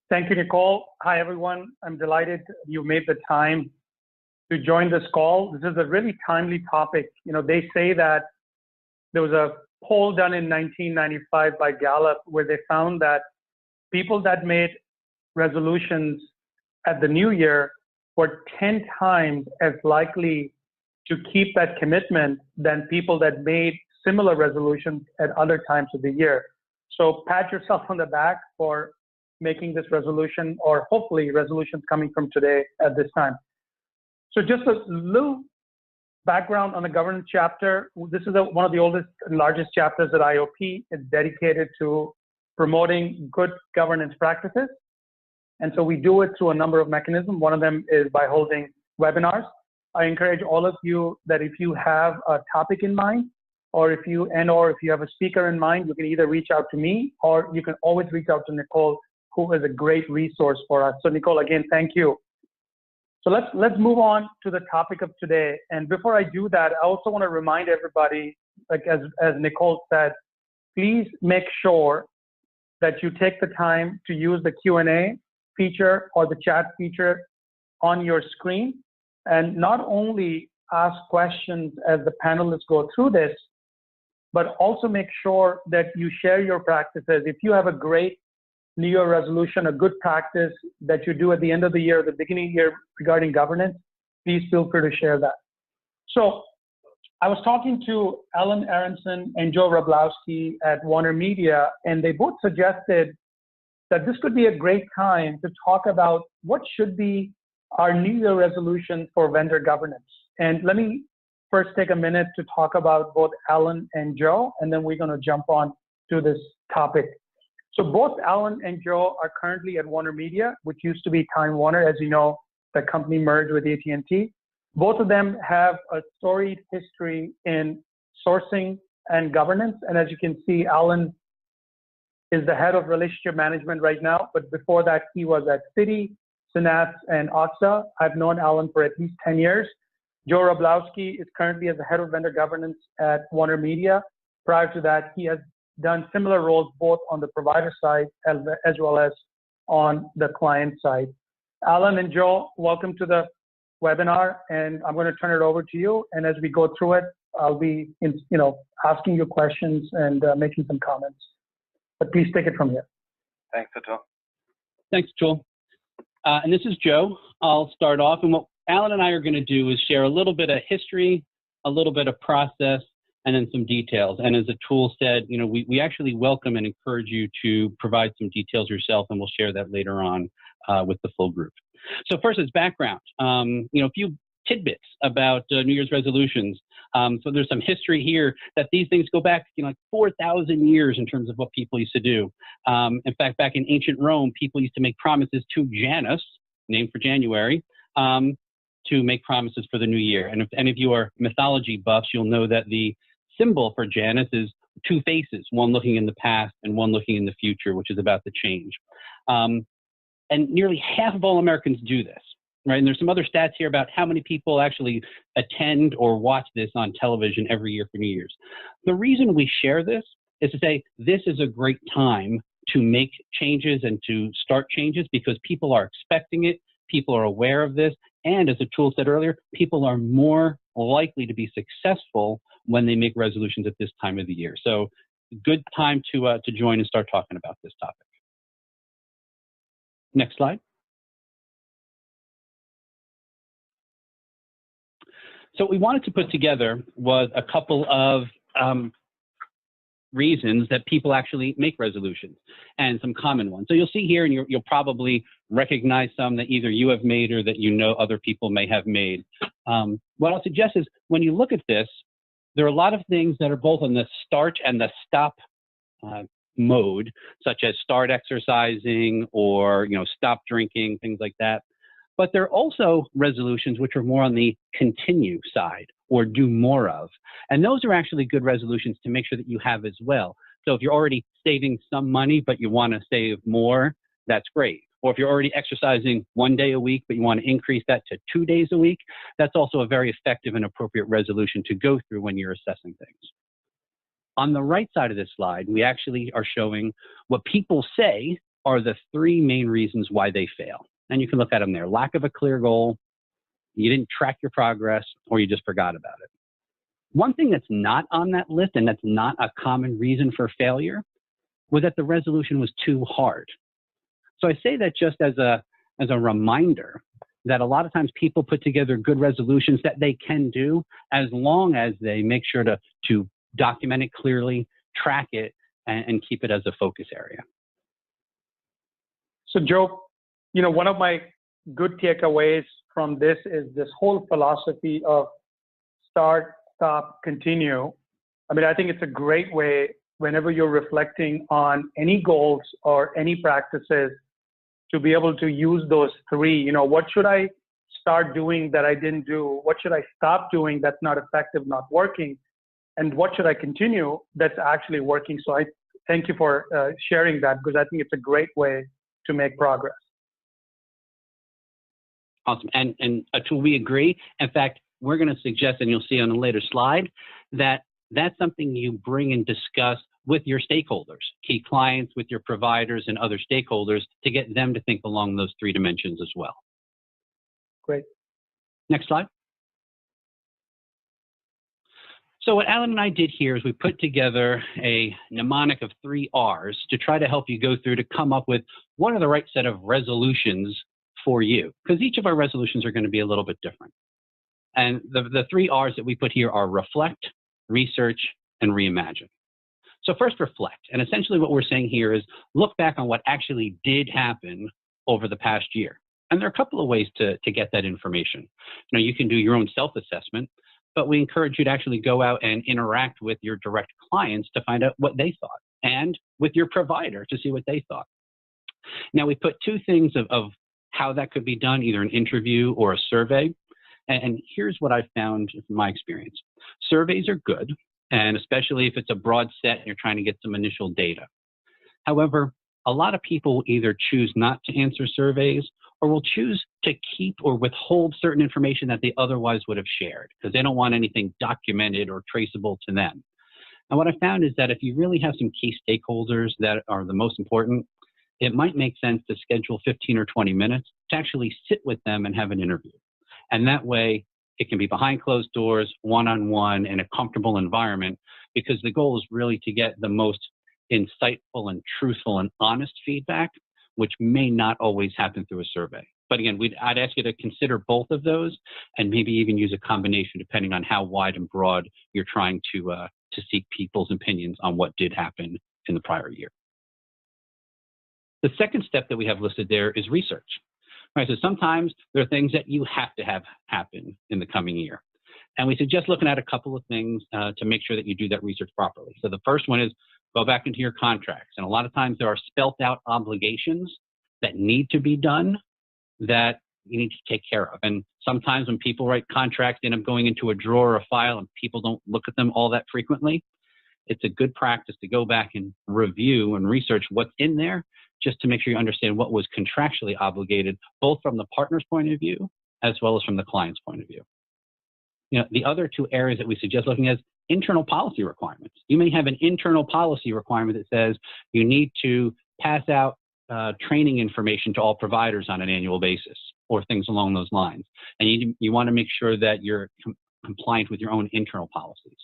Thank you, Nicole. Hi, everyone. I'm delighted you made the time to join this call. This is a really timely topic. You know, they say that there was a poll done in 1995 by Gallup where they found that people that made resolutions at the new year were 10 times as likely to keep that commitment than people that made similar resolutions at other times of the year. So pat yourself on the back for making this resolution, or hopefully resolutions coming from today at this time. So just a little background on the governance chapter. This is one of the oldest and largest chapters at IOP. It's dedicated to promoting good governance practices. And so we do it through a number of mechanisms. One of them is by holding webinars. I encourage all of you that if you have a topic in mind, or if you have a speaker in mind, you can either reach out to me, or you can always reach out to Nicole, who is a great resource for us. So Nicole, again, thank you. So let's move on to the topic of today. And before I do that, I also want to remind everybody, like as Nicole said, please make sure that you take the time to use the Q&A feature or the chat feature on your screen, and not only ask questions as the panelists go through this, but also make sure that you share your practices. If you have a great New Year resolution, a good practice that you do at the end of the year, the beginning of the year regarding governance, please feel free to share that. So I was talking to Alan Aronson and Joe Wroblowski at Warner Media, and they both suggested that this could be a great time to talk about what should be our New Year resolution for vendor governance. And let me first take a minute to talk about both Alan and Joe, and then we're going to jump on to this topic. So both Alan and Joe are currently at Warner Media, which used to be Time Warner. As you know, the company merged with AT&T. Both of them have a storied history in sourcing and governance. And as you can see, Alan is the head of relationship management right now. But before that, he was at Citi, Synapse, and AXA. I've known Alan for at least 10 years. Joe Wroblowski is currently as the head of vendor governance at Warner Media. Prior to that, he has done similar roles both on the provider side as well as on the client side. Alan and Joe, welcome to the webinar, and I'm going to turn it over to you. And as we go through it, I'll be asking you questions and making some comments. But please take it from here. Thanks, Atul. Thanks, Atul. And this is Joe. I'll start off, and what Alan and I are going to do is share a little bit of history, a little bit of process, and then some details. And as Atul said, you know, we actually welcome and encourage you to provide some details yourself, and we'll share that later on with the full group. So first, as background, you know, a few tidbits about New Year's resolutions. So there's some history here that these things go back, you know, like 4,000 years in terms of what people used to do. In fact, back in ancient Rome, people used to make promises to Janus, named for January, to make promises for the new year. And if any of you are mythology buffs, you'll know that the symbol for Janus is two faces, one looking in the past and one looking in the future, which is about the change. And nearly half of all Americans do this, right? And there's some other stats here about how many people actually attend or watch this on television every year for New Year's. The reason we share this is to say this is a great time to make changes and to start changes because people are expecting it, people are aware of this, and as Atul said earlier, people are more likely to be successful when they make resolutions at this time of the year. So good time to join and start talking about this topic. Next slide. So what we wanted to put together was a couple of reasons that people actually make resolutions and some common ones. So you'll see here, and you'll probably recognize some that either you have made or that you know other people may have made. What I'll suggest is when you look at this, there are a lot of things that are both on the start and the stop mode, such as start exercising or, you know, stop drinking, things like that. But there are also resolutions which are more on the continue side or do more of. And those are actually good resolutions to make sure that you have as well. So if you're already saving some money, but you want to save more, that's great. Or if you're already exercising 1 day a week, but you want to increase that to 2 days a week, that's also a very effective and appropriate resolution to go through when you're assessing things. On the right side of this slide, we actually are showing what people say are the three main reasons why they fail. And you can look at them there. Lack of a clear goal, you didn't track your progress, or you just forgot about it. One thing that's not on that list, and that's not a common reason for failure, was that the resolution was too hard. So I say that just as a reminder that a lot of times people put together good resolutions that they can do as long as they make sure to document it clearly, track it, and keep it as a focus area. So Joe, one of my good takeaways from this is this whole philosophy of start, stop, continue. I mean, I think it's a great way whenever you're reflecting on any goals or any practices to be able to use those three. What should I start doing that I didn't do? What should I stop doing that's not effective, not working? And what should I continue that's actually working? So I thank you for sharing that, because I think it's a great way to make progress. Awesome. And Atul, we agree. In fact, we're going to suggest, and you'll see on a later slide, that that's something you bring and discuss with your stakeholders, key clients, with your providers and other stakeholders, to get them to think along those three dimensions as well. Great. Next slide. So what Alan and I did here is we put together a mnemonic of 3 R's to try to help you go through to come up with what are the right set of resolutions for you, because each of our resolutions are going to be a little bit different. And the 3 R's that we put here are reflect, research, and reimagine. So first, reflect. And essentially what we're saying here is look back on what actually did happen over the past year. And there are a couple of ways to get that information. You can do your own self-assessment, but we encourage you to actually go out and interact with your direct clients to find out what they thought, and with your provider to see what they thought. Now, we put 2 things of how that could be done, either an interview or a survey. And here's what I've found from my experience. Surveys are good, and especially if it's a broad set and you're trying to get some initial data. However, a lot of people will either choose not to answer surveys, or will choose to keep or withhold certain information that they otherwise would have shared, because they don't want anything documented or traceable to them. And what I found is that if you really have some key stakeholders that are the most important, it might make sense to schedule 15 or 20 minutes to actually sit with them and have an interview. And that way, it can be behind closed doors, one-on-one, in a comfortable environment, because the goal is really to get the most insightful and truthful and honest feedback, which may not always happen through a survey. But again, I'd ask you to consider both of those, and maybe even use a combination depending on how wide and broad you're trying to seek people's opinions on what did happen in the prior year. The second step that we have listed there is research. Right, so sometimes there are things that you have to have happen in the coming year. And we suggest looking at a couple of things to make sure that you do that research properly. So the first one is go back into your contracts. And a lot of times there are spelt out obligations that need to be done that you need to take care of. And sometimes when people write contracts, they end up going into a drawer or a file, and people don't look at them all that frequently. It's a good practice to go back and review and research what's in there, just to make sure you understand what was contractually obligated, both from the partner's point of view, as well as from the client's point of view. The other 2 areas that we suggest looking at is internal policy requirements. You may have an internal policy requirement that says you need to pass out training information to all providers on an annual basis, or things along those lines. And you want to make sure that you're compliant with your own internal policies.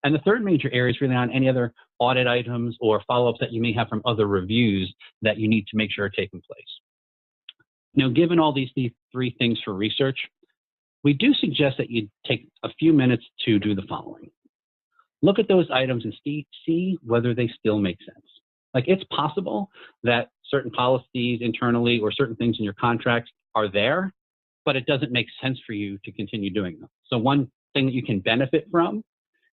And the third major area is really on any other audit items or follow-ups that you may have from other reviews that you need to make sure are taking place. Now, given all these 3 things for research, we do suggest that you take a few minutes to do the following. Look at those items and see whether they still make sense. Like, it's possible that certain policies internally or certain things in your contracts are there, but it doesn't make sense for you to continue doing them. So one thing that you can benefit from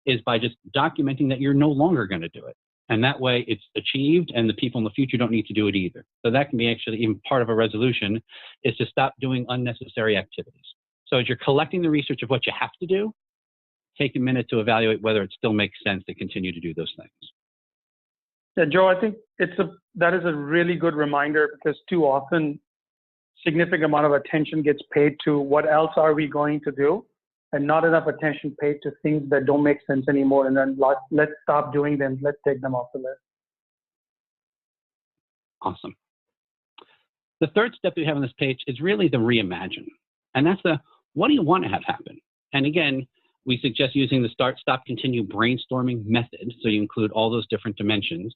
is by just documenting that you're no longer going to do it. And that way it's achieved, and the people in the future don't need to do it either. So that can be actually even part of a resolution, is to stop doing unnecessary activities. So as you're collecting the research of what you have to do, take a minute to evaluate whether it still makes sense to continue to do those things. Yeah, Joe, I think that is a really good reminder, because too often significant amount of attention gets paid to what else are we going to do, and not enough attention paid to things that don't make sense anymore. And then let's stop doing them. Let's take them off the list. Awesome. The third step we have on this page is really the reimagine. And that's the, what do you want to have happen? And again, we suggest using the start, stop, continue brainstorming method. So you include all those different dimensions.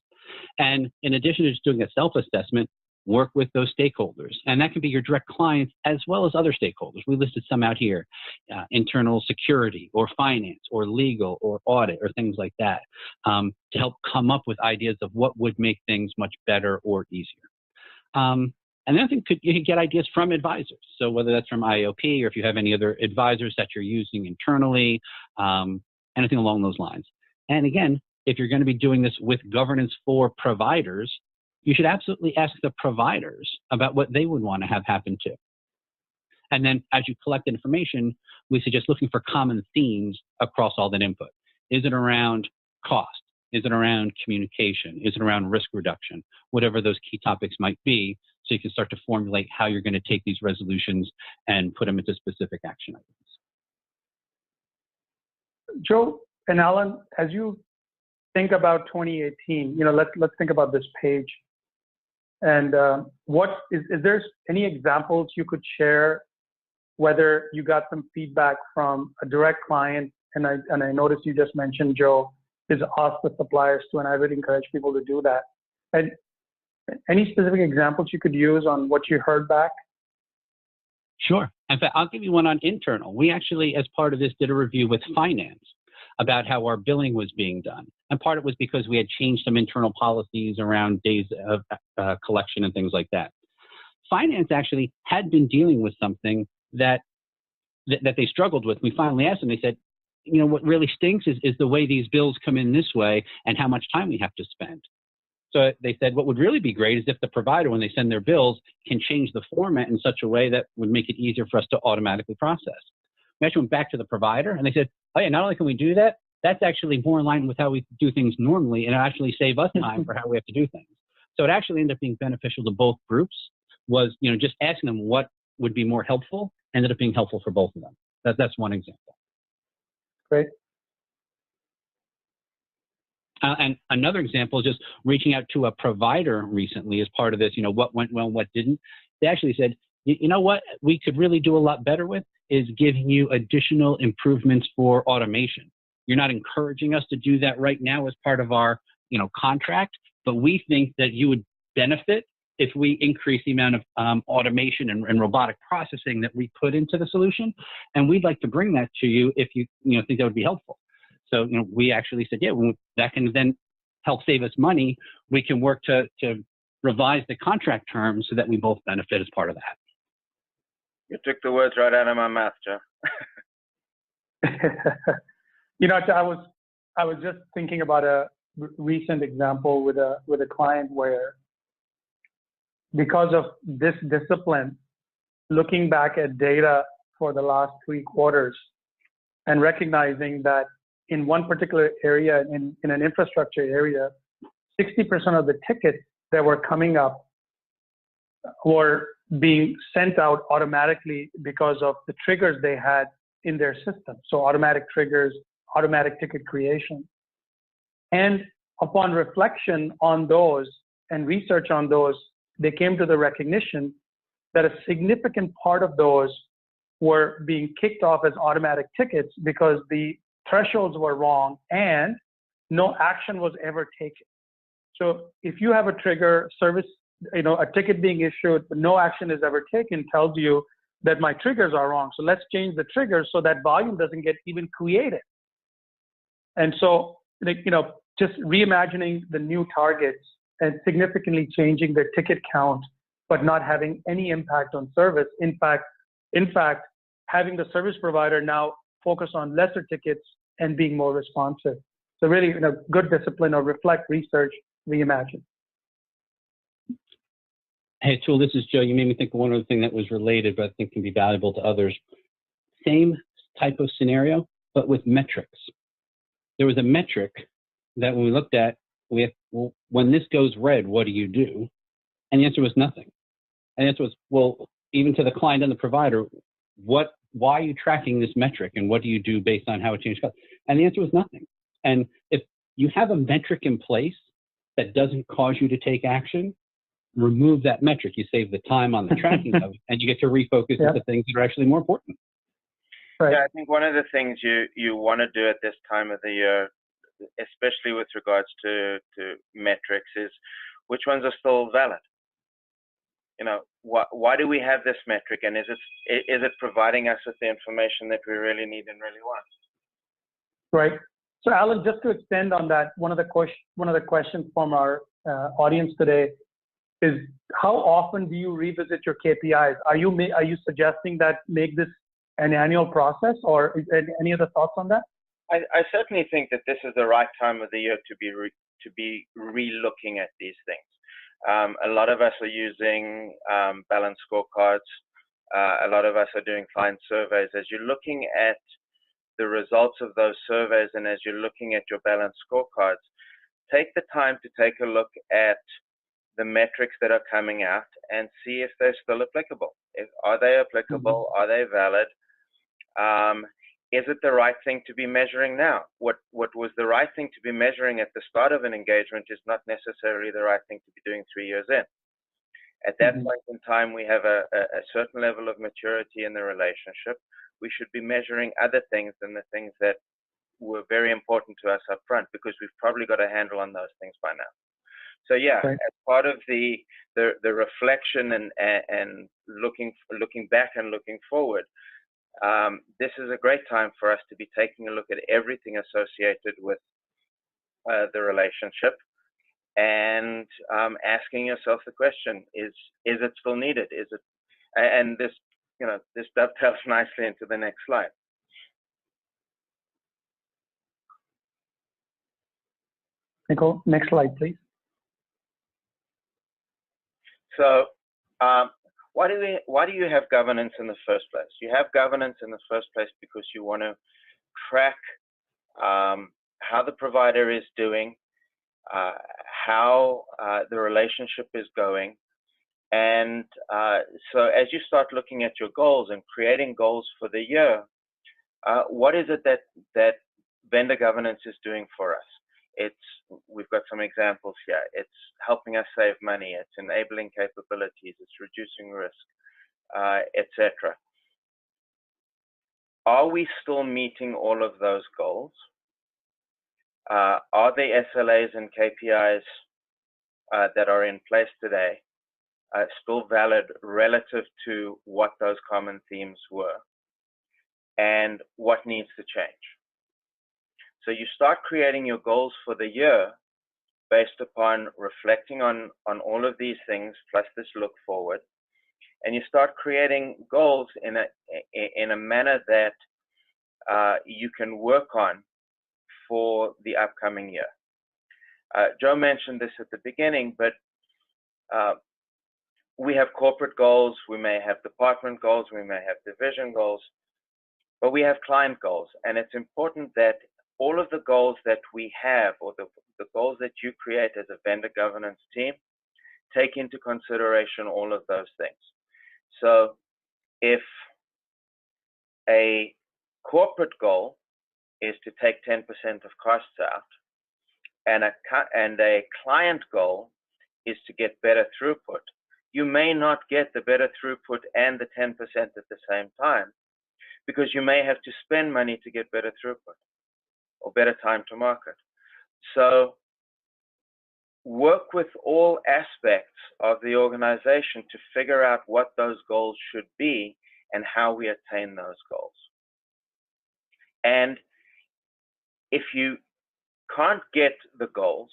And in addition to just doing a self-assessment, work with those stakeholders. And that can be your direct clients as well as other stakeholders. We listed some out here, internal security or finance or legal or audit or things like that, to help come up with ideas of what would make things much better or easier. And the other thing, you could get ideas from advisors. So whether that's from IOP or if you have any other advisors that you're using internally, anything along those lines. And again, if you're going to be doing this with governance for providers, you should absolutely ask the providers about what they would want to have happen too. And then as you collect information, we suggest looking for common themes across all that input. Is it around cost? Is it around communication? Is it around risk reduction? Whatever those key topics might be, so you can start to formulate how you're going to take these resolutions and put them into specific action items. Joe and Alan, as you think about 2018, let's think about this page. And what is there any examples you could share, whether you got some feedback from a direct client, and I noticed you just mentioned, Joe, is ask the suppliers too, and I would encourage people to do that. And any specific examples you could use on what you heard back? Sure. In fact, I'll give you one on internal. We actually, as part of this, did a review with finance about how our billing was being done. And part of it was because we had changed some internal policies around days of collection and things like that. Finance actually had been dealing with something that they struggled with. We finally asked them, they said, what really stinks is the way these bills come in this way and how much time we have to spend. So they said, what would really be great is if the provider, when they send their bills, can change the format in such a way that would make it easier for us to automatically process. We actually went back to the provider and they said, oh yeah, not only can we do that, that's actually more in line with how we do things normally, and it actually save us time for how we have to do things. So it actually ended up being beneficial to both groups. Was just asking them what would be more helpful ended up being helpful for both of them. That's one example. Great. And another example is just reaching out to a provider recently as part of this, what went well, what didn't. They actually said, you know what we could really do a lot better with is giving you additional improvements for automation. You're not encouraging us to do that right now as part of our, contract, but we think that you would benefit if we increase the amount of automation and robotic processing that we put into the solution. And we'd like to bring that to you if you, think that would be helpful. So, we actually said, yeah, that can then help save us money. We can work to revise the contract terms so that we both benefit as part of that. You took the words right out of my mouth, Joe. I was just thinking about a recent example with a client where, because of this discipline, looking back at data for the last 3 quarters and recognizing that in one particular area, in an infrastructure area, 60% of the tickets that were coming up were being sent out automatically because of the triggers they had in their system. So automatic triggers, automatic ticket creation. And upon reflection on those and research on those, they came to the recognition that a significant part of those were being kicked off as automatic tickets because the thresholds were wrong and no action was ever taken. So if you have a trigger service, a ticket being issued, but no action is ever taken, tells you that my triggers are wrong. So let's change the triggers so that volume doesn't get even created. And so, just reimagining the new targets and significantly changing their ticket count, but not having any impact on service. In fact, having the service provider now focus on lesser tickets and being more responsive. So really, good discipline of reflect, research, reimagine. Hey, Tool, this is Joe. You made me think of one other thing that was related, but I think can be valuable to others. Same type of scenario, but with metrics. There was a metric that when we looked at, when this goes red, what do you do? And the answer was nothing. And the answer was, well, even to the client and the provider, why are you tracking this metric and what do you do based on how it changed? And the answer was nothing. And if you have a metric in place that doesn't cause you to take action, remove that metric. You save the time on the tracking of it, and you get to refocus Yeah. on the things that are actually more important. Right. Yeah, I think one of the things you want to do at this time of the year, especially with regards to metrics, is which ones are still valid. You know, why do we have this metric, and is it providing us with the information that we really need and really want? Right. So, Alan, just to extend on that, one of the questions from our audience today is, how often do you revisit your KPIs? Are you suggesting that make this an annual process, or any other thoughts on that? I certainly think that this is the right time of the year to be re-looking at these things. A lot of us are using balanced scorecards. A lot of us are doing client surveys. As you're looking at the results of those surveys, and as you're looking at your balanced scorecards, take the time to take a look at the metrics that are coming out and see if they're still applicable. Are they applicable? Are they valid? Is it the right thing to be measuring now? What was the right thing to be measuring at the start of an engagement is not necessarily the right thing to be doing 3 years in. At that point in time, we have a certain level of maturity in the relationship. We should be measuring other things than the things that were very important to us up front, because we've probably got a handle on those things by now. So yeah, Right. as part of the reflection and looking back and looking forward, this is a great time for us to be taking a look at everything associated with the relationship, and asking yourself the question: Is it still needed? Is it? And this dovetails nicely into the next slide. Nicole, next slide, please. So, why do you have governance in the first place? You have governance in the first place because you want to track how the provider is doing, how the relationship is going, and so as you start looking at your goals and creating goals for the year, what is it that vendor governance is doing for us? We've got some examples here. It's helping us save money. It's enabling capabilities. It's reducing risk, etc. Are we still meeting all of those goals? Are the SLAs and KPIs that are in place today still valid relative to what those common themes were? And what needs to change? So you start creating your goals for the year based upon reflecting on all of these things, plus this look forward, and you start creating goals in a manner that you can work on for the upcoming year. Joe mentioned this at the beginning, but we have corporate goals, we may have department goals, we may have division goals, but we have client goals, and it's important that all of the goals that we have, or the goals that you create as a vendor governance team, take into consideration all of those things. So if a corporate goal is to take 10% of costs out, and a client goal is to get better throughput, you may not get the better throughput and the 10% at the same time, because you may have to spend money to get better throughput or better time to market. So work with all aspects of the organization to figure out what those goals should be and how we attain those goals. And if you can't get the goals,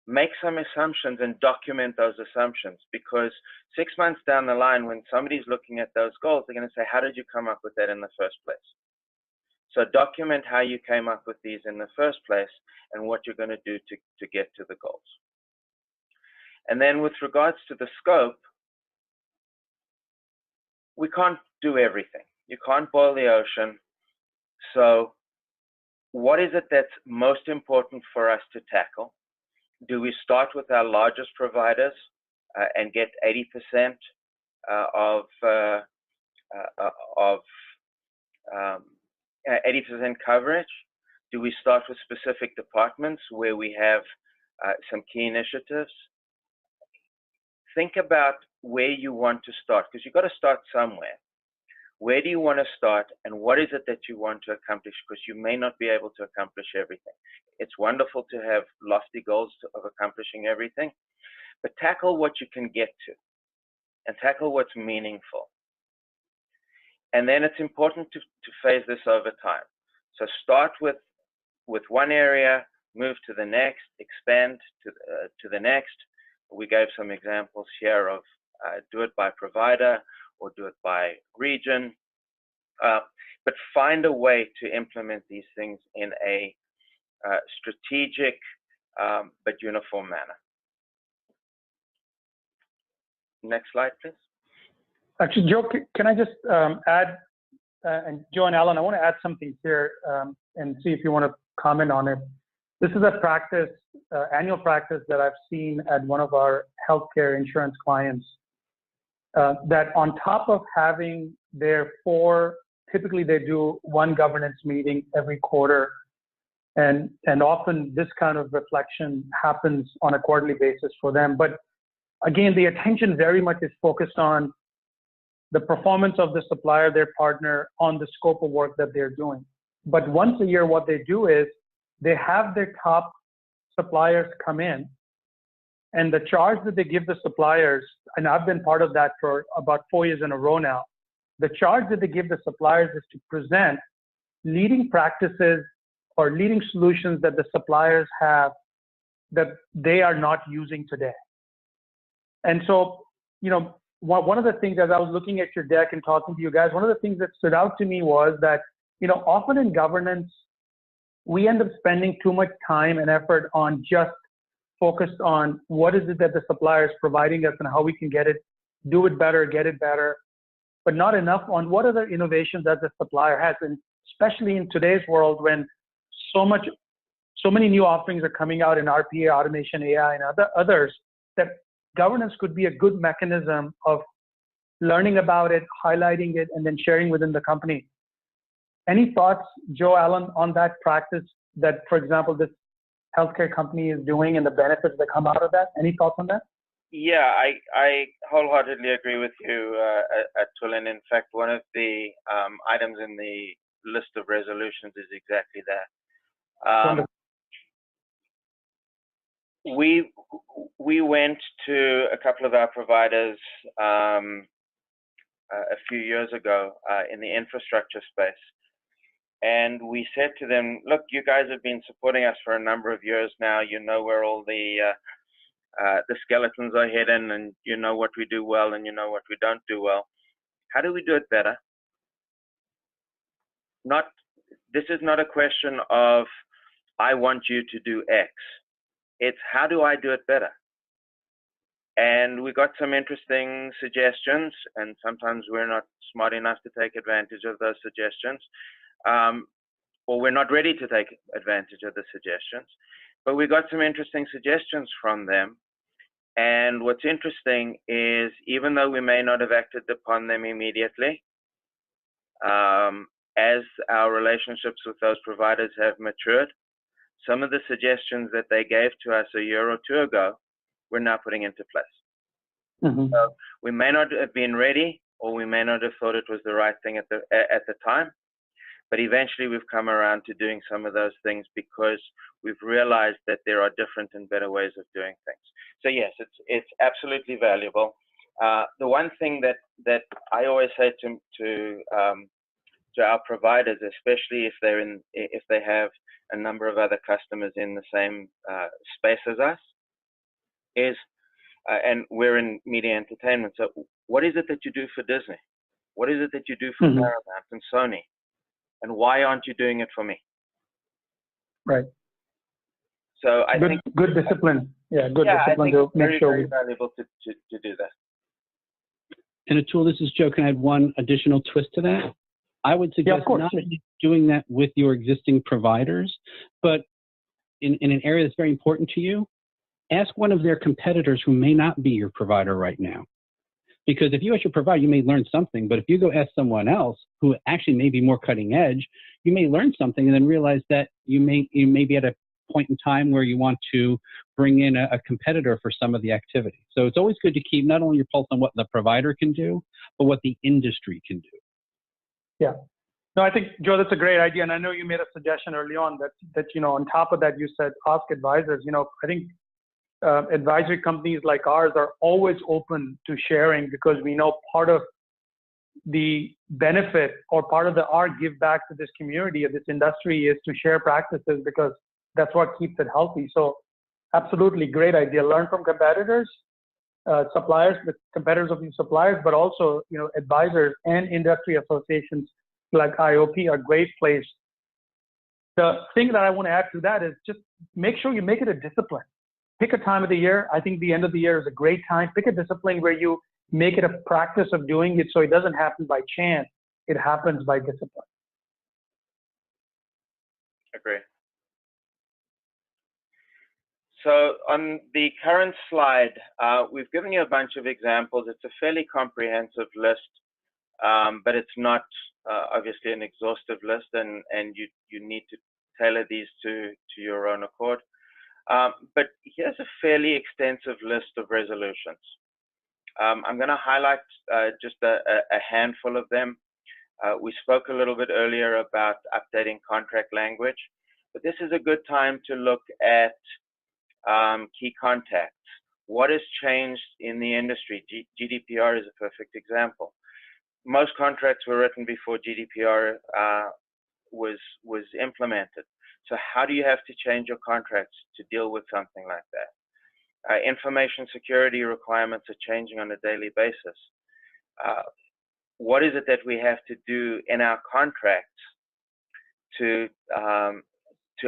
make some assumptions and document those assumptions, because 6 months down the line, when somebody's looking at those goals, they're going to say, how did you come up with that in the first place? So document how you came up with these in the first place and what you're going to do to get to the goals. And then with regards to the scope, we can't do everything. You can't boil the ocean. So what is it that's most important for us to tackle? Do we start with our largest providers and get 80% of 80% coverage? Do we start with specific departments where we have some key initiatives? think about where you want to start, because you've got to start somewhere. Where do you want to start, and what is it that you want to accomplish? Because you may not be able to accomplish everything. It's wonderful to have lofty goals of accomplishing everything, but tackle what you can get to and tackle what's meaningful. And then it's important to phase this over time. So start with one area, move to the next, expand to the next. We gave some examples here of do it by provider or do it by region, but find a way to implement these things in a strategic but uniform manner. Next slide, please. Actually, Joe, can I just add, and Joe and Alan, I want to add something here and see if you want to comment on it. This is a practice, annual practice that I've seen at one of our healthcare insurance clients, that on top of having their typically they do one governance meeting every quarter, and often this kind of reflection happens on a quarterly basis for them. But again, the attention very much is focused on the performance of the supplier, their partner, on the scope of work that they're doing. But once a year, what they do is they have their top suppliers come in, and the charge that they give the suppliers, and I've been part of that for about 4 years in a row now, the charge that they give the suppliers is to present leading practices or leading solutions that the suppliers have that they are not using today. And so, you know, one of the things, as I was looking at your deck and talking to you guys, one of the things that stood out to me was that, you know, often in governance, we end up spending too much time and effort on just focused on what is it that the supplier is providing us and how we can get it, do it better, get it better, but not enough on what other innovations that the supplier has. And especially in today's world when so many new offerings are coming out in RPA, automation, AI, and others, that governance could be a good mechanism of learning about it, highlighting it, and then sharing within the company. Any thoughts, Joe, Alan, on that practice that, for example, this healthcare company is doing and the benefits that come out of that? Any thoughts on that? Yeah, I wholeheartedly agree with you, Atul. And in fact, one of the items in the list of resolutions is exactly that. We went to a couple of our providers a few years ago in the infrastructure space, and we said to them, look, you guys have been supporting us for a number of years now. You know where all the skeletons are hidden, and you know what we do well and you know what we don't do well. How do we do it better? This is not a question of I want you to do X. It's how do I do it better? And we got some interesting suggestions, and sometimes we're not smart enough to take advantage of those suggestions, or we're not ready to take advantage of the suggestions. But we got some interesting suggestions from them. And what's interesting is, even though we may not have acted upon them immediately, as our relationships with those providers have matured, some of the suggestions that they gave to us a year or two ago, we're now putting into place. Mm-hmm. So we may not have been ready, or we may not have thought it was the right thing at the time, but eventually we've come around to doing some of those things because we've realized that there are different and better ways of doing things. So yes, it's absolutely valuable. The one thing that I always say to our providers, especially if they have a number of other customers in the same space as us, is, and we're in media entertainment, so what is it that you do for Disney? What is it that you do for Paramount and Sony? And why aren't you doing it for me? Right. So I think good discipline. Yeah, good discipline to make sure. Very valuable to do that. And Atul, this is Joe. Can I add one additional twist to that? I would suggest not doing that with your existing providers, but in an area that's very important to you, ask one of their competitors who may not be your provider right now. Because if you ask your provider, you may learn something, but if you go ask someone else who actually may be more cutting edge, you may learn something and then realize that you may be at a point in time where you want to bring in a competitor for some of the activity. So it's always good to keep not only your pulse on what the provider can do, but what the industry can do. Yeah. No, I think, Joe, that's a great idea. And I know you made a suggestion early on that on top of that, you said ask advisors. I think advisory companies like ours are always open to sharing, because we know part of the benefit or part of our give back to this community of this industry is to share practices, because that's what keeps it healthy. So absolutely great idea. Learn from competitors, suppliers, the competitors of your suppliers, but also, advisors and industry associations like IOP are great place. The thing that I want to add to that is just make sure you make it a discipline. Pick a time of the year. I think the end of the year is a great time. Pick a discipline where you make it a practice of doing it, so it doesn't happen by chance. It happens by discipline. Agree. So on the current slide, we've given you a bunch of examples. It's a fairly comprehensive list, but it's not obviously an exhaustive list, and you need to tailor these to your own accord. But here's a fairly extensive list of resolutions. I'm going to highlight just a handful of them. We spoke a little bit earlier about updating contract language, but this is a good time to look at key contacts. What has changed in the industry? GDPR is a perfect example. Most contracts were written before GDPR was implemented. So how do you have to change your contracts to deal with something like that? Information security requirements are changing on a daily basis. What is it that we have to do in our contracts to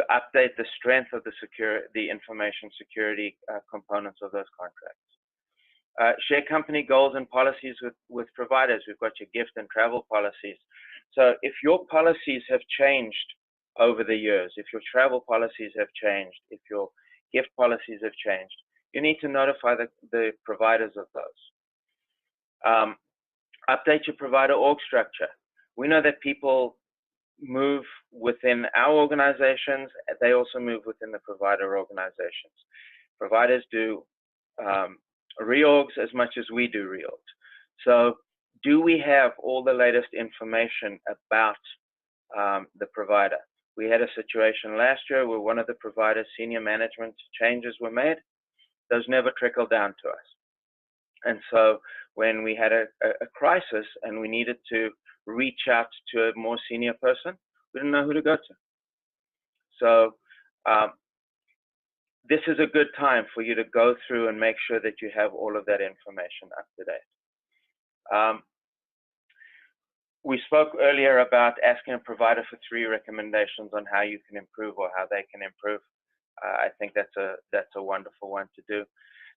update the strength of the information security components of those contracts? Share company goals and policies with providers. We've got your gift and travel policies. So if your policies have changed over the years, if your travel policies have changed, if your gift policies have changed, you need to notify the providers of those. Update your provider org structure. We know that people move within our organizations. They also move within the provider organizations. Providers do reorgs as much as we do reorgs. So do we have all the latest information about the provider? We had a situation last year where one of the provider's senior management changes were made. Those never trickled down to us. And so when we had a crisis and we needed to reach out to a more senior person, we didn't know who to go to. So this is a good time for you to go through and make sure that you have all of that information up to date. We spoke earlier about asking a provider for 3 recommendations on how you can improve or how they can improve. I think that's a wonderful one to do.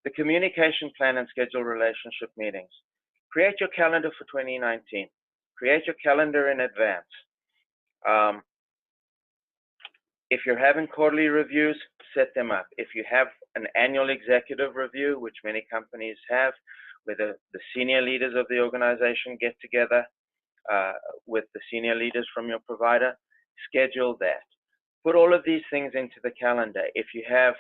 The communication plan and schedule relationship meetings. Create your calendar for 2019. Create your calendar in advance. If you're having quarterly reviews, set them up. If you have an annual executive review, which many companies have, where the senior leaders of the organization get together with the senior leaders from your provider, schedule that. Put all of these things into the calendar. If you have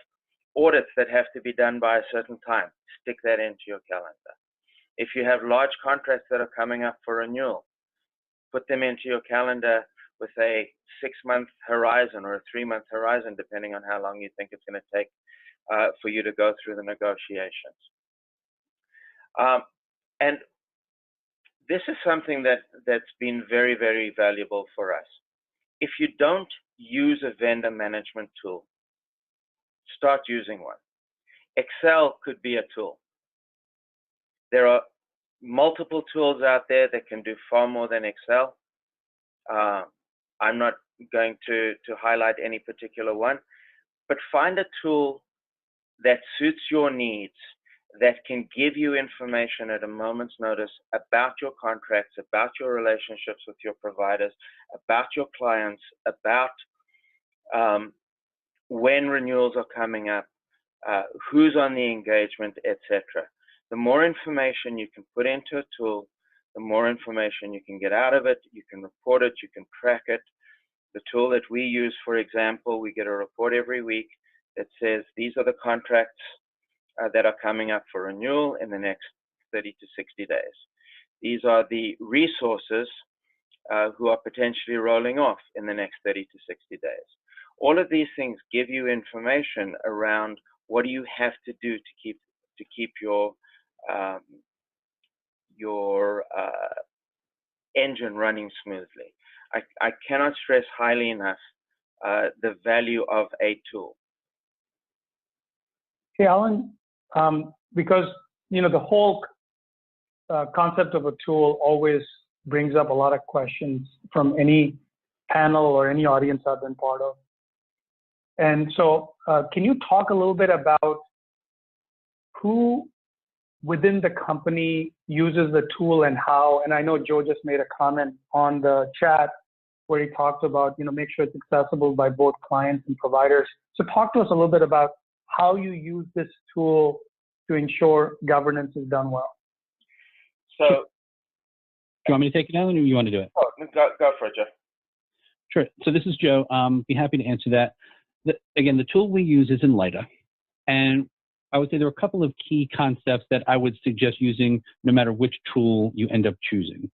audits that have to be done by a certain time, stick that into your calendar. If you have large contracts that are coming up for renewal, put them into your calendar with a 6-month horizon or a 3-month horizon, depending on how long you think it's going to take for you to go through the negotiations. And this is something that's been very, very valuable for us. If you don't use a vendor management tool, start using one. Excel could be a tool. There are multiple tools out there that can do far more than Excel. I'm not going to highlight any particular one, but find a tool that suits your needs, that can give you information at a moment's notice about your contracts, about your relationships with your providers, about your clients, about when renewals are coming up, who's on the engagement, etc. The more information you can put into a tool, the more information you can get out of it, you can report it, you can track it, The tool that we use, for example, we get a report every week that says these are the contracts that are coming up for renewal in the next 30 to 60 days. These are the resources who are potentially rolling off in the next 30 to 60 days. All of these things give you information around what do you have to do to keep your engine running smoothly. I cannot stress highly enough the value of a tool. Hey, Alan, because the whole concept of a tool always brings up a lot of questions from any panel or any audience I've been part of. And so can you talk a little bit about who within the company uses the tool and how? And I know Joe just made a comment on the chat where he talked about, make sure it's accessible by both clients and providers. So talk to us a little bit about how you use this tool to ensure governance is done well. So, do you want me to take it, Alan, or you want to do it? Oh, go for it, Joe. Sure. So this is Joe. Be happy to answer that. Again, the tool we use is Enlita, and I would say there are a couple of key concepts that I would suggest using no matter which tool you end up choosing.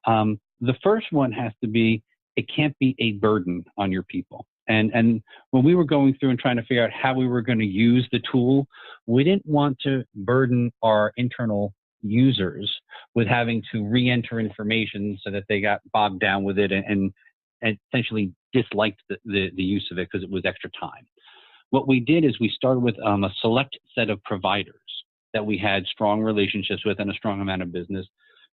The first one has to be, it can't be a burden on your people. And when we were going through and trying to figure out how we were going to use the tool, we didn't want to burden our internal users with having to re-enter information so that they got bogged down with it and essentially disliked the use of it because it was extra time. What we did is we started with a select set of providers that we had strong relationships with and a strong amount of business.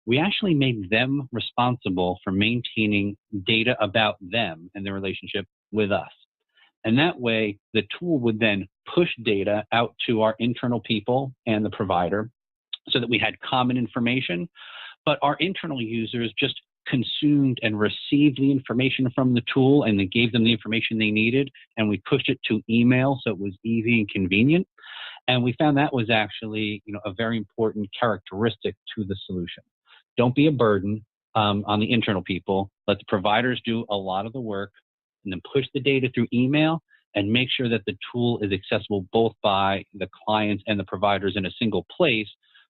We actually made them responsible for maintaining data about them and their relationship with us. And that way, the tool would then push data out to our internal people and the provider so that we had common information, but our internal users just consumed and received the information from the tool and it gave them the information they needed, and we pushed it to email so it was easy and convenient. And we found that was actually a very important characteristic to the solution. Don't be a burden on the internal people. Let the providers do a lot of the work and then push the data through email and make sure that the tool is accessible both by the clients and the providers in a single place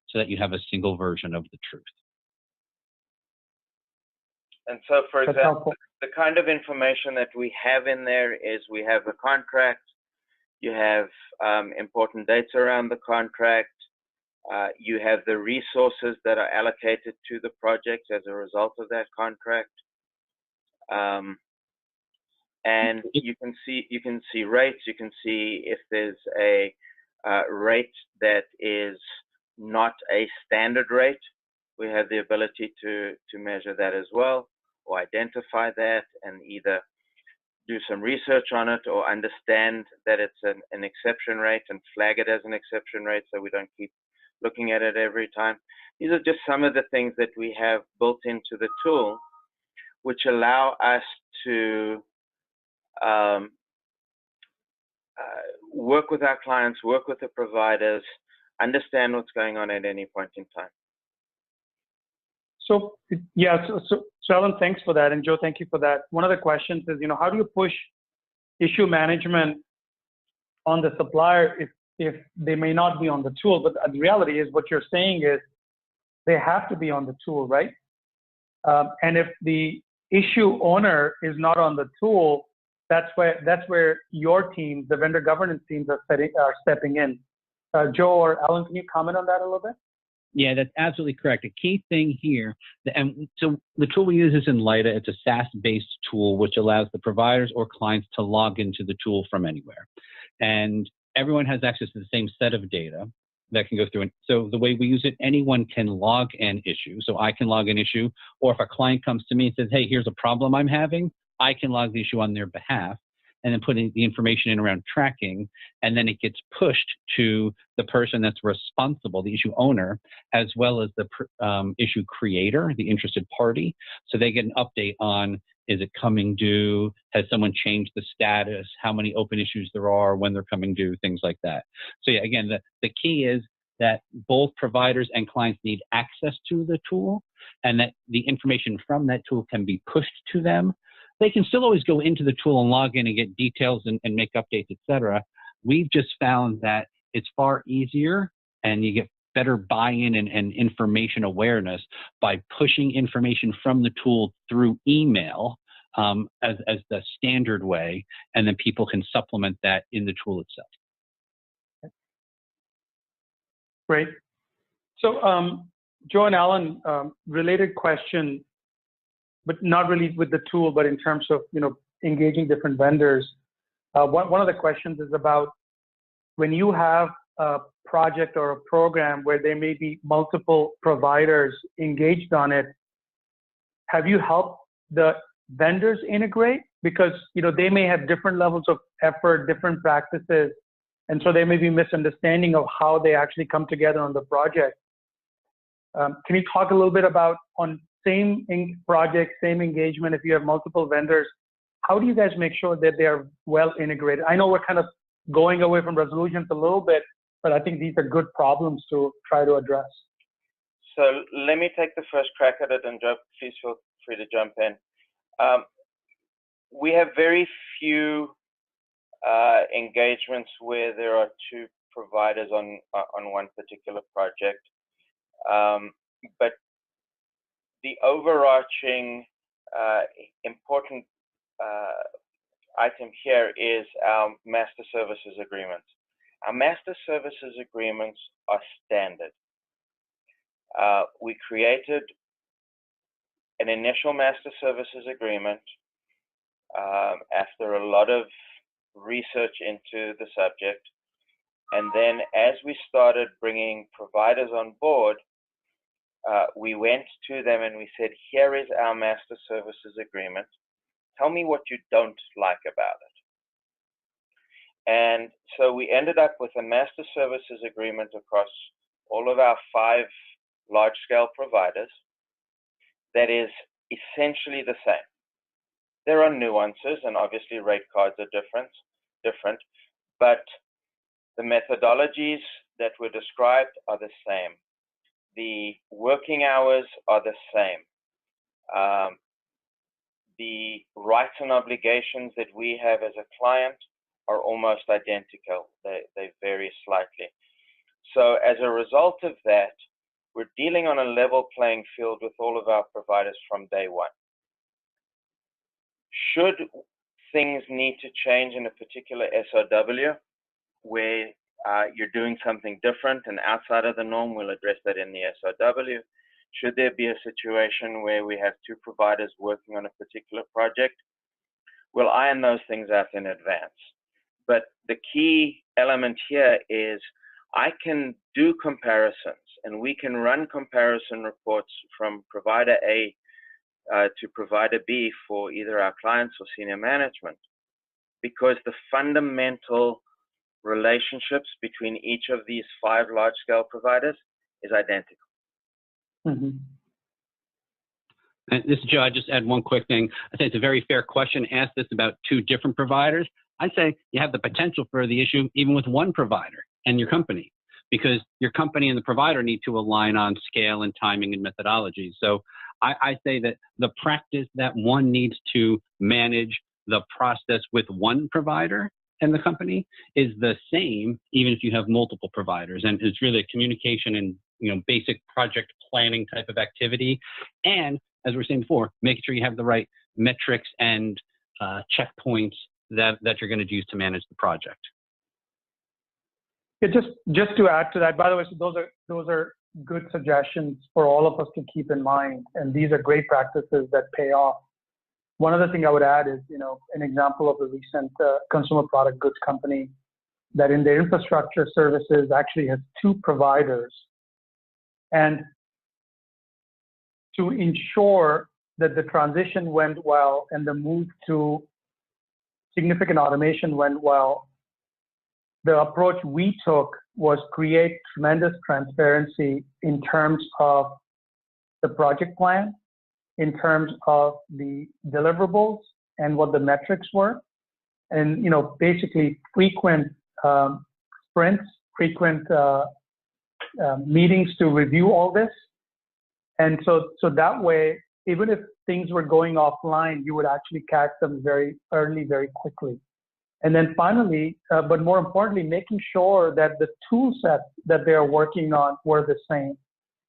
so that you have a single version of the truth. And so, for example, the kind of information that we have in there is we have a contract, you have important dates around the contract, you have the resources that are allocated to the project as a result of that contract, and you can see rates. You can see if there's a rate that is not a standard rate. We have the ability to measure that as well, or identify that and either do some research on it or understand that it's an exception rate and flag it as an exception rate so we don't keep looking at it every time. These are just some of the things that we have built into the tool, which allow us to work with our clients, work with the providers, understand what's going on at any point in time. So yeah, so Alan, thanks for that, and Joe, thank you for that. One of the questions is, how do you push issue management on the supplier if they may not be on the tool? But the reality is, what you're saying is, they have to be on the tool, right? And if the issue owner is not on the tool, that's where your teams, the vendor governance teams, are stepping in. Joe or Alan, can you comment on that a little bit? Yeah, that's absolutely correct. A key thing here, and so the tool we use is Enlita. It's a SaaS-based tool which allows the providers or clients to log into the tool from anywhere. And everyone has access to the same set of data that can go through. And so the way we use it, anyone can log an issue. So I can log an issue, or if a client comes to me and says, hey, here's a problem I'm having, I can log the issue on their behalf and then put in the information in around tracking, and then it gets pushed to the person that's responsible, the issue owner, as well as the issue creator, the interested party. So they get an update on, is it coming due? Has someone changed the status? How many open issues there are, when they're coming due, things like that. So yeah, again, the key is that both providers and clients need access to the tool, and that the information from that tool can be pushed to them. they can still always go into the tool and log in and get details and make updates, etc. We've just found that it's far easier and you get better buy-in and information awareness by pushing information from the tool through email as the standard way, and then people can supplement that in the tool itself. Great. So, Joe and Alan, related question, but not really with the tool, but in terms of engaging different vendors. One of the questions is about when you have a project or a program where there may be multiple providers engaged on it, have you helped the vendors integrate? Because they may have different levels of effort, different practices, and so there may be misunderstanding of how they actually come together on the project. Can you talk a little bit about on same project, same engagement, if you have multiple vendors, how do you guys make sure that they are well integrated? I know we're kind of going away from resolutions a little bit, but I think these are good problems to try to address. So let me take the first crack at it, and Joe, please feel free to jump in. We have very few engagements where there are two providers on one particular project, but the overarching important item here is our master services agreements. Our master services agreements are standard. We created an initial master services agreement after a lot of research into the subject. And then as we started bringing providers on board, we went to them and we said, here is our master services agreement. Tell me what you don't like about it. And so we ended up with a master services agreement across all of our 5 large-scale providers that is essentially the same. There are nuances, and obviously rate cards are different, but the methodologies that were described are the same. The working hours are the same. The rights and obligations that we have as a client are almost identical. They vary slightly. So as a result of that, we're dealing on a level playing field with all of our providers from day one. Should things need to change in a particular SOW where you're doing something different and outside of the norm, we'll address that in the SOW. Should there be a situation where we have 2 providers working on a particular project, we'll iron those things out in advance. But the key element here is I can do comparisons, and we can run comparison reports from provider A to provider B for either our clients or senior management, because the fundamental relationships between each of these 5 large-scale providers is identical. Mm-hmm. And this is Joe. I just add one quick thing. I think it's a very fair question. Ask this about 2 different providers. I say you have the potential for the issue even with 1 provider and your company, because your company and the provider need to align on scale and timing and methodology. So I say that the practice that one needs to manage the process with 1 provider and the company is the same, even if you have multiple providers. And it's really a communication and basic project planning type of activity. And as we were saying before, making sure you have the right metrics and checkpoints that you're going to use to manage the project. Yeah, just to add to that, by the way, so those are good suggestions for all of us to keep in mind, and these are great practices that pay off. One other thing I would add is, an example of a recent consumer product goods company that in their infrastructure services actually has 2 providers, and to ensure that the transition went well and the move to significant automation went well, the approach we took was create tremendous transparency in terms of the project plan, in terms of the deliverables and what the metrics were, and basically frequent sprints, frequent meetings to review all this. And so that way, even if things were going offline, you would actually catch them very early, very quickly. And then finally, but more importantly, making sure that the tool sets that they are working on were the same.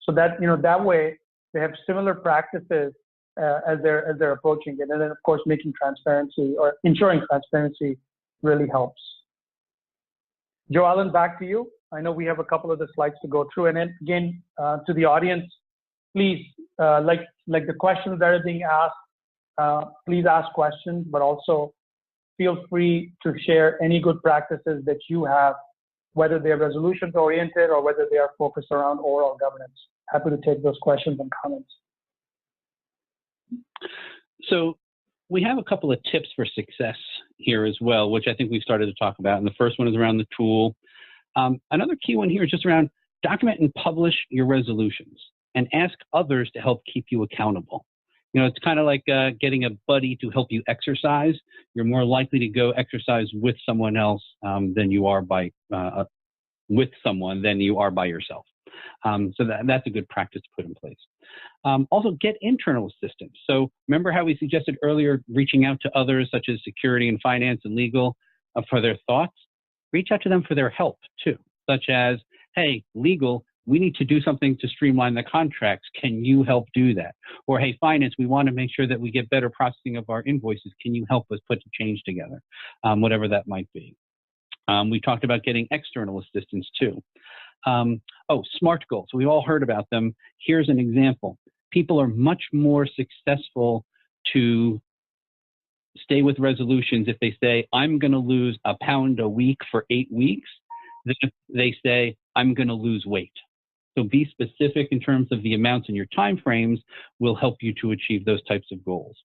So that, that way they have similar practices as they're approaching it. And then of course, making transparency or ensuring transparency really helps. Joe Allen, back to you. I know we have a couple of the slides to go through. And then again, to the audience, please, like the questions that are being asked, please ask questions, but also feel free to share any good practices that you have, whether they're resolutions oriented or whether they are focused around overall governance. Happy to take those questions and comments. So we have a couple of tips for success here as well, which I think we've started to talk about. And the first one is around the tool. Another key one here is just around document and publish your resolutions and ask others to help keep you accountable. It's kind of like getting a buddy to help you exercise. You're more likely to go exercise with someone else than you are by yourself. So that's a good practice to put in place. Also, get internal assistance. So remember how we suggested earlier, reaching out to others such as security and finance and legal for their thoughts? Reach out to them for their help too, such as, hey, legal, we need to do something to streamline the contracts. Can you help do that? Or, hey, finance, we want to make sure that we get better processing of our invoices. Can you help us put the change together? Whatever that might be. We talked about getting external assistance too. SMART goals. We've all heard about them. Here's an example. People are much more successful to stay with resolutions if they say, I'm going to lose £1 a week for 8 weeks, than if they say, I'm going to lose weight. So be specific in terms of the amounts and your timeframes will help you to achieve those types of goals.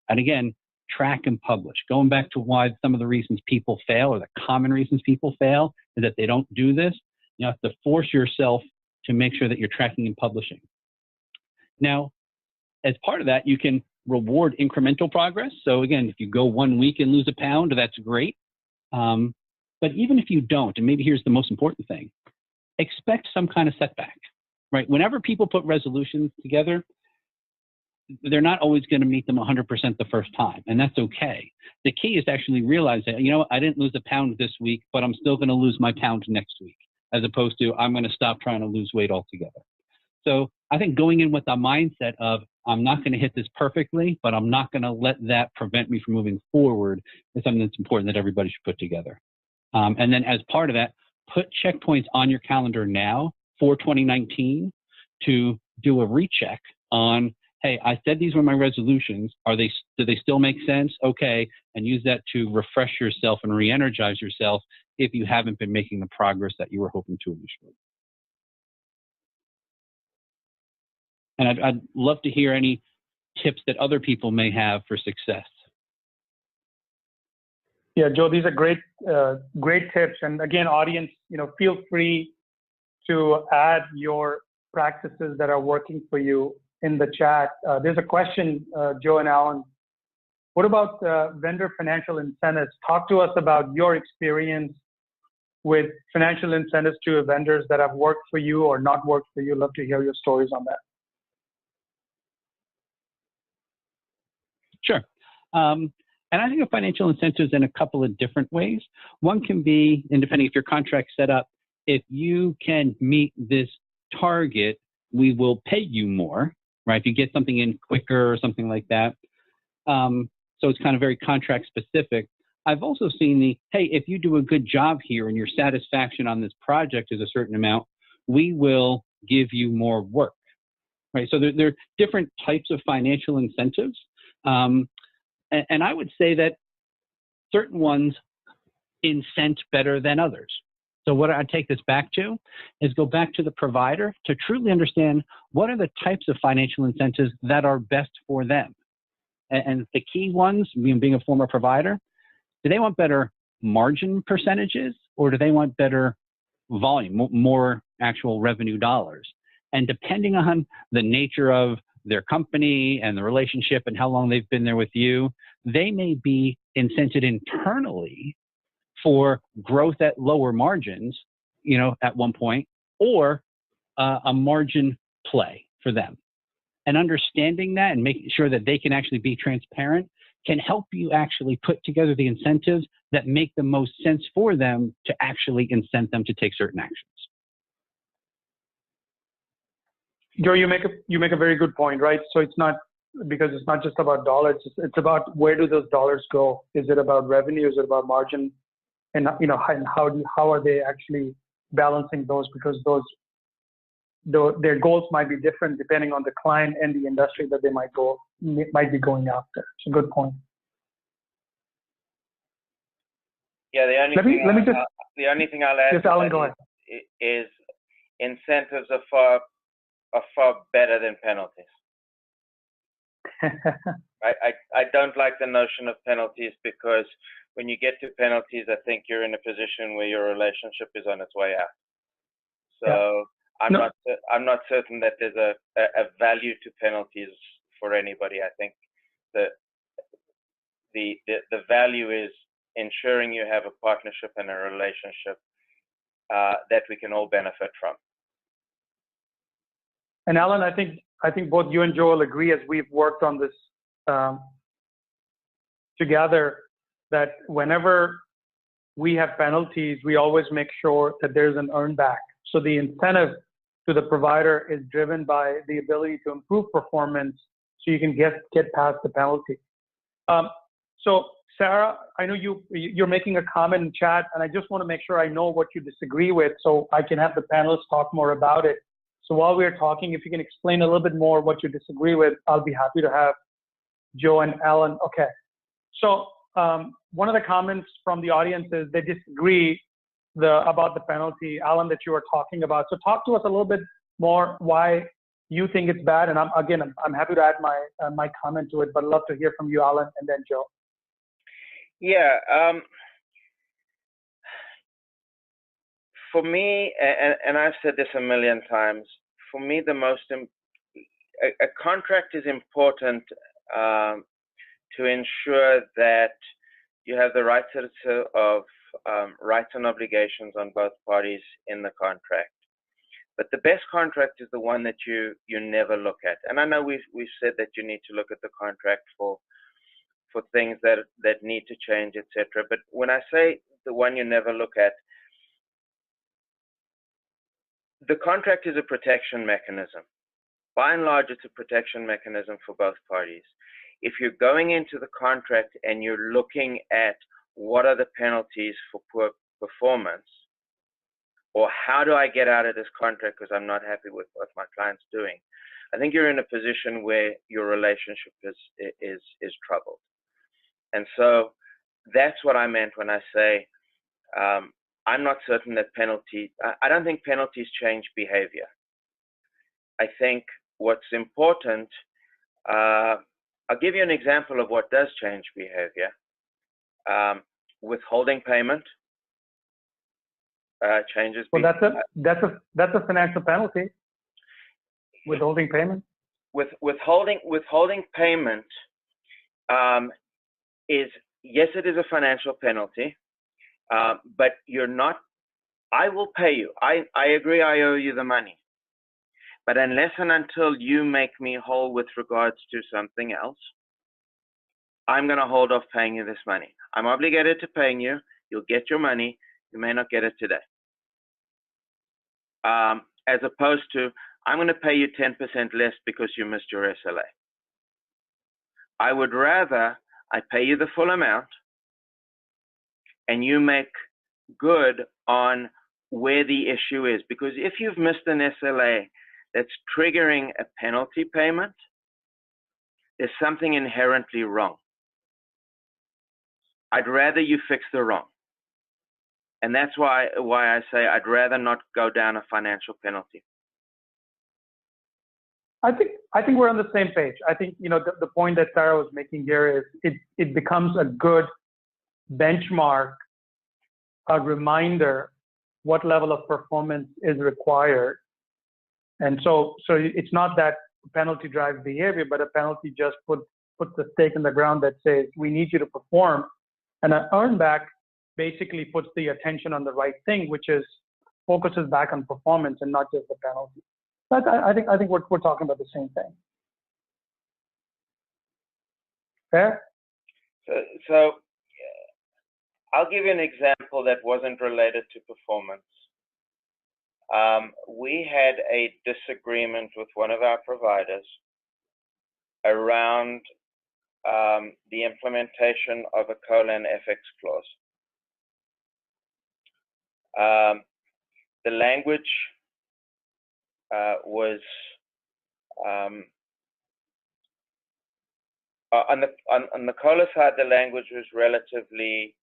And again, track and publish. Going back to why some of the reasons people fail, or the common reasons people fail, is that they don't do this. You have to force yourself to make sure that you're tracking and publishing. Now, as part of that, you can reward incremental progress. So again, if you go 1 week and lose £1, that's great. But even if you don't, and maybe here's the most important thing, expect some kind of setback, right? Whenever people put resolutions together, they're not always going to meet them 100% the first time, and that's okay. The key is to actually realize that, I didn't lose £1 this week, but I'm still going to lose my £1 next week, as opposed to I'm going to stop trying to lose weight altogether. So I think going in with a mindset of I'm not going to hit this perfectly, but I'm not going to let that prevent me from moving forward is something that's important that everybody should put together. And then as part of that, put checkpoints on your calendar now for 2019 to do a recheck on, hey, I said these were my resolutions. Do they still make sense? Okay. And use that to refresh yourself and re-energize yourself if you haven't been making the progress that you were hoping to initially. And I'd love to hear any tips that other people may have for success. Yeah, Joe, these are great tips. And again, audience, feel free to add your practices that are working for you in the chat. There's a question, Joe and Alan. What about vendor financial incentives? Talk to us about your experience with financial incentives to vendors that have worked for you or not worked for you. Love to hear your stories on that. Sure. And I think of financial incentives in a couple of different ways. One can be, and depending if your contract's set up, if you can meet this target, we will pay you more, right? If you get something in quicker or something like that. So it's kind of very contract specific. I've also seen hey, if you do a good job here and your satisfaction on this project is a certain amount, we will give you more work, right? So there are different types of financial incentives. And I would say that certain ones incent better than others. So what I take this back to is go back to the provider to truly understand what are the types of financial incentives that are best for them. And the key ones, being a former provider, do they want better margin percentages or do they want better volume, more actual revenue dollars? And depending on the nature of their company and the relationship and how long they've been there with you, they may be incented internally for growth at lower margins, at one point, or a margin play for them. and understanding that and making sure that they can actually be transparent can help you actually put together the incentives that make the most sense for them to actually incent them to take certain actions. Joe, you make a very good point, right? So it's not just about dollars. It's about where do those dollars go? Is it about revenue? Is it about margin? And how are they actually balancing those? Because their goals might be different depending on the client and the industry that they might be going after. It's a good point. Yeah, the only thing I'll add yes, Alan, go ahead. is incentives are far better than penalties. I don't like the notion of penalties, because when you get to penalties, I think you're in a position where your relationship is on its way out. So yeah. I'm not certain that there's a value to penalties for anybody. I think that the value is ensuring you have a partnership and a relationship that we can all benefit from. And Alan, I think both you and Joel agree, as we've worked on this together, that whenever we have penalties, we always make sure that there's an earn back. So the incentive to the provider is driven by the ability to improve performance, so you can get past the penalty. So Sarah, I know you're making a comment in chat, and I just want to make sure I know what you disagree with, so I can have the panelists talk more about it. So while we're talking, if you can explain a little bit more what you disagree with, I'll be happy to have Joe and Alan. Okay. So one of the comments from the audience is they disagree about the penalty, Alan, that you were talking about. So talk to us a little bit more why you think it's bad. And I'm happy to add my comment to it, but I'd love to hear from you, Alan, and then Joe. Yeah. For me, and I've said this a million times, for me, a contract is important to ensure that you have the right set of rights and obligations on both parties in the contract. But the best contract is the one that you never look at. And I know we've said that you need to look at the contract for things that need to change, etc. But when I say the one you never look at, the contract is a protection mechanism. By and large, it's a protection mechanism for both parties. If you're going into the contract and you're looking at what are the penalties for poor performance, or how do I get out of this contract because I'm not happy with what my client's doing, I think you're in a position where your relationship is troubled. And so that's what I meant when I say I'm not certain that I don't think penalties change behavior. I think what's important, I'll give you an example of what does change behavior. Withholding payment changes. Well, that's a financial penalty. Withholding payment. Withholding payment is, yes, it is a financial penalty, but you're not. I will pay you. I agree. I owe you the money. But unless and until you make me whole with regards to something else, I'm going to hold off paying you this money. I'm obligated to paying you. You'll get your money. You may not get it today. As opposed to, I'm going to pay you 10% less because you missed your SLA. I would rather I pay you the full amount and you make good on where the issue is. Because if you've missed an SLA that's triggering a penalty payment, there's something inherently wrong. I'd rather you fix the wrong. And that's why I say I'd rather not go down a financial penalty. I think we're on the same page. I think, the point that Sarah was making here is it becomes a good benchmark, a reminder what level of performance is required. And so it's not that penalty drives behavior, but a penalty just puts the stake in the ground that says, we need you to perform. And an earn back basically puts the attention on the right thing, which is focuses back on performance and not just the penalty. But I think we're talking about the same thing. Fair? So I'll give you an example that wasn't related to performance. We had a disagreement with one of our providers around the implementation of a colon FX clause. The language was on the COLA side, the language was relatively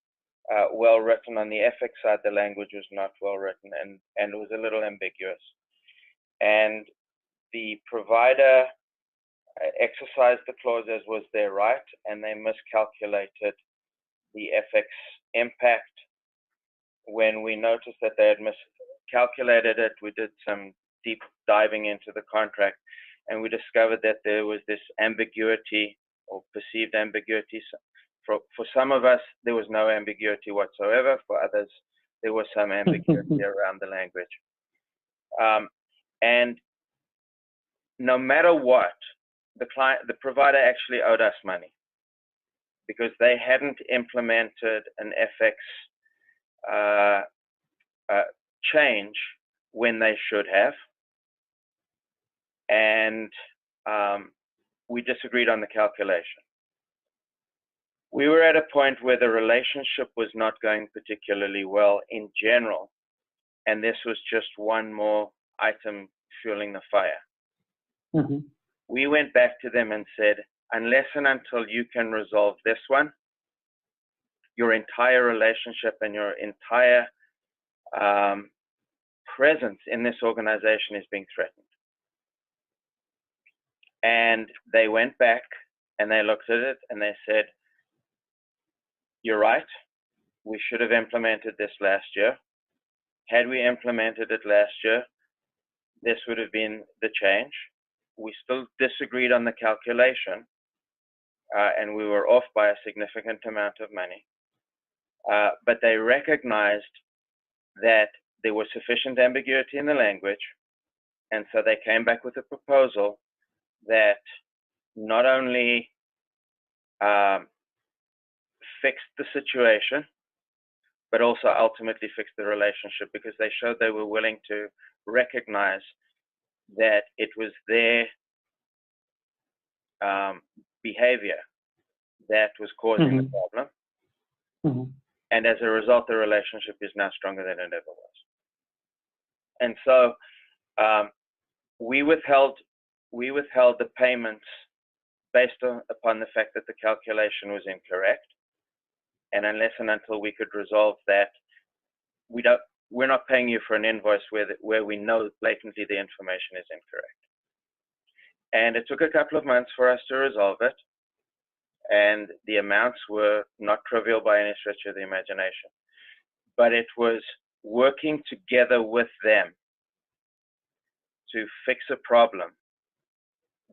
well written. On the FX side, the language was not well written, and it was a little ambiguous. And the provider exercised the clause as was their right, and they miscalculated the FX impact. When we noticed that they had miscalculated it, we did some deep diving into the contract, and we discovered that there was this ambiguity or perceived ambiguity. For some of us, there was no ambiguity whatsoever. For others, there was some ambiguity around the language. And no matter what, the provider actually owed us money because they hadn't implemented an FX change when they should have. And we disagreed on the calculation. We were at a point where the relationship was not going particularly well in general, and this was just one more item fueling the fire. Mm-hmm. We went back to them and said, unless and until you can resolve this one, your entire relationship and your entire presence in this organization is being threatened. And they went back and they looked at it and they said, you're right, we should have implemented this last year. Had we implemented it last year, this would have been the change. We still disagreed on the calculation, and we were off by a significant amount of money. But they recognized that there was sufficient ambiguity in the language, and so they came back with a proposal that not only fixed the situation, but also ultimately fixed the relationship, because they showed they were willing to recognize that it was their behavior that was causing the problem. Mm-hmm. And as a result, the relationship is now stronger than it ever was. And so we withheld the payments based upon the fact that the calculation was incorrect. And unless and until we could resolve that, we're not paying you for an invoice where we know blatantly the information is incorrect. And it took a couple of months for us to resolve it. And the amounts were not trivial by any stretch of the imagination. But it was working together with them to fix a problem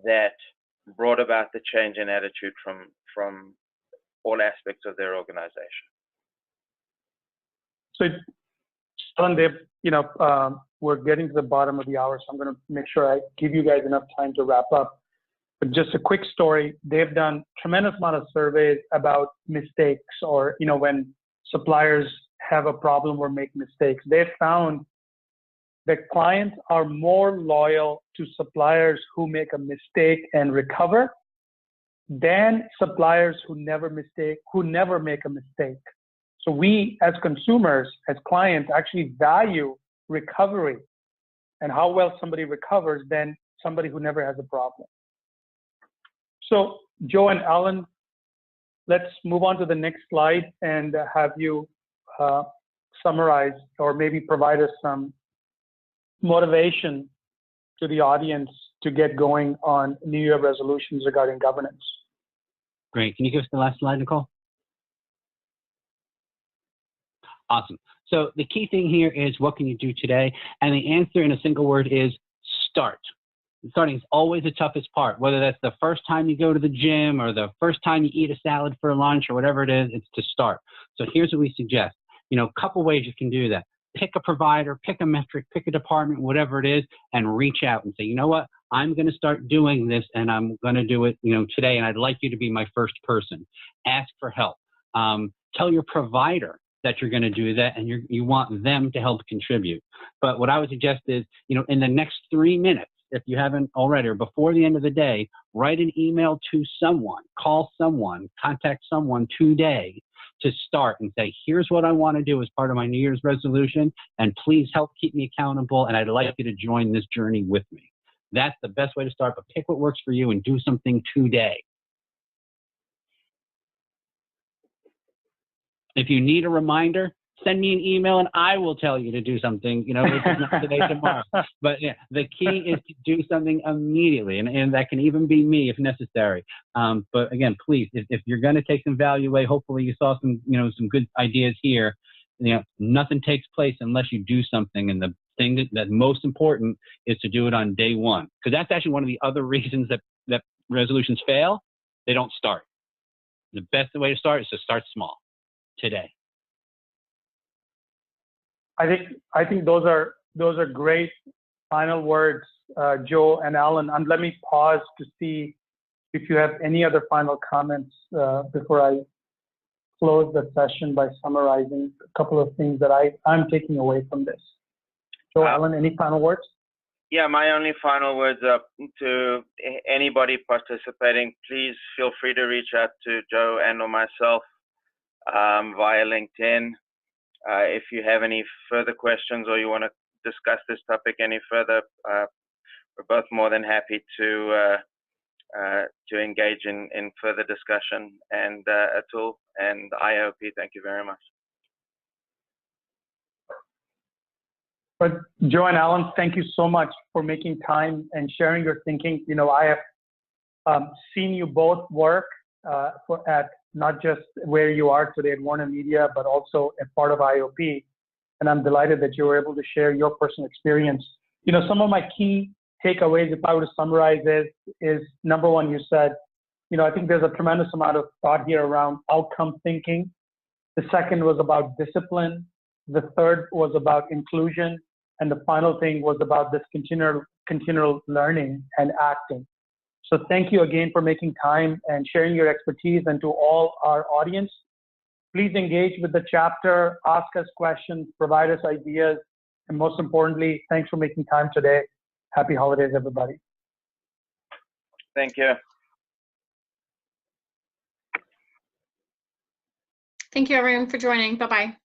that brought about the change in attitude from all aspects of their organization. So, Alan, we're getting to the bottom of the hour, so I'm going to make sure I give you guys enough time to wrap up. But just a quick story. They've done tremendous amount of surveys about mistakes, or when suppliers have a problem or make mistakes. They've found that clients are more loyal to suppliers who make a mistake and recover than suppliers who never make a mistake. So we, as consumers, as clients, actually value recovery and how well somebody recovers than somebody who never has a problem. So Joe and Alan, let's move on to the next slide and have you summarize or maybe provide us some motivation to the audience to get going on New Year resolutions regarding governance. Great. Can you give us the last slide, Nicole? Awesome. So the key thing here is, what can you do today? And the answer in a single word is start. Starting is always the toughest part, whether that's the first time you go to the gym or the first time you eat a salad for lunch or whatever it is, it's to start. So here's what we suggest. A couple ways you can do that. Pick a provider, pick a metric, pick a department, whatever it is, and reach out and say, you know what? I'm going to start doing this and I'm going to do it, today. And I'd like you to be my first person. Ask for help. Tell your provider that you're going to do that and you want them to help contribute. But what I would suggest is, in the next 3 minutes, if you haven't already, or before the end of the day, write an email to someone, call someone, contact someone today to start and say, here's what I want to do as part of my New Year's resolution, and please help keep me accountable, and I'd like you to join this journey with me. That's the best way to start, but pick what works for you and do something today. If you need a reminder, send me an email and I will tell you to do something, if it's not today, tomorrow. But yeah, the key is to do something immediately, and that can even be me if necessary. But again, please, if you're going to take some value away, hopefully you saw some, some good ideas here. Nothing takes place unless you do something. And the thing that's most important is to do it on day one, because that's actually one of the other reasons that resolutions fail. They don't start. The best way to start is to start small today. I think those are great final words, Joe and Alan. And let me pause to see if you have any other final comments before I close the session by summarizing a couple of things that I'm taking away from this. Joe, Alan, any final words? Yeah, my only final words are to anybody participating, please feel free to reach out to Joe and or myself via LinkedIn. If you have any further questions or you want to discuss this topic any further, we're both more than happy to engage in further discussion. And Atul and IOP, thank you very much. But Joe and Alan, thank you so much for making time and sharing your thinking. I have seen you both work at not just where you are today at Warner Media, but also a part of IOP. And I'm delighted that you were able to share your personal experience. Some of my key takeaways, if I were to summarize is number one, you said, I think there's a tremendous amount of thought here around outcome thinking. The second was about discipline. The third was about inclusion. And the final thing was about this continual learning and acting. So thank you again for making time and sharing your expertise. And to all our audience, please engage with the chapter, ask us questions, provide us ideas, and most importantly, thanks for making time today. Happy holidays, everybody. Thank you. Thank you, everyone, for joining. Bye-bye.